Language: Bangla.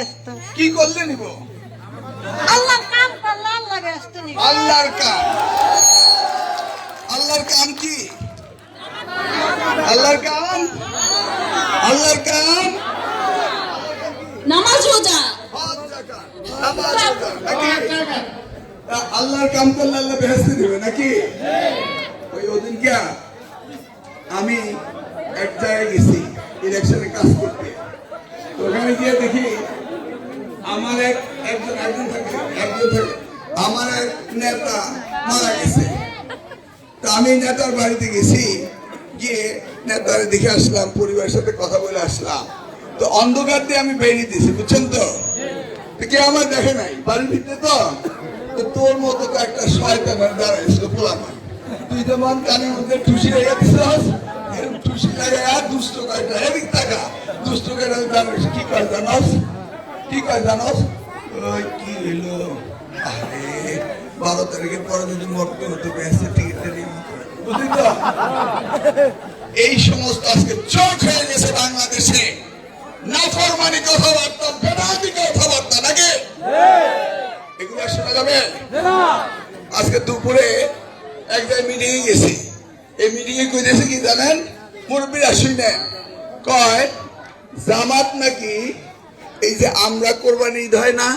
ব্যস্ত। কি করলে নিব? আল্লাহর কাম করলে আল্লাহ ব্যস্ত নিব। আল্লাহর কাম। আল্লাহর কাম কি? আল্লাহর কাম, আল্লাহর কাম নামাজ রোজা। নামাজ রোজা, নাকি? আল্লাহর কাম করলে আল্লাহ বেহেশতে দিবে নাকি? ওই ওদিনকে আমি এক জায়গায় গেছি ইলেকশনে কাজ করতে। তো ওখানে গিয়ে দেখি আমার একজন থাকে আমার এক নেতা মারা গেছে। তো আমি নেতার বাড়িতে গেছি, গিয়ে নেতারে দেখে আসলাম, পরিবারের সাথে কথা বলে আসলাম। তো অন্ধকার দিয়ে আমি বেরিয়ে দিয়েছি, বুঝছেন তো? কে আমার দেখে নাই বাড়ির ভিতরে। তো তোর মতো একটা শয়তান দাঁড়াইছিল পোলাপান, তুই যেমন কানের মধ্যে ঠুসি রেখে দিছিস, এরকম ঠুসি লাগাইয়া দুষ্ট কয়টা এদিক টাকা দুষ্ট কয়টা জানিস কি কয় জানস? কি কয় জানস? ওই কি হইলো, আরে 12 তারিখের পরে যদি মরতে হতো বেঁচে টিকিটটা নিয়ে, বুঝলি তো? এই সমস্ত আজকে চোখ হয়ে গেছে বাংলাদেশে। নাফরমানি কথাবার্তা, বেদাতি কথাবার্তা, নাকি? এগুলো শোনা যাবে? আজকে দুপুরে এক জায়গায় মিটিং এ গেছি। এই মিটিং এ কইতেছে কি জানেন? মুরব্বীরা শুনেন, কয় জামাত নাকি এই যে আমরা কোরবানি ঈদ হয় না,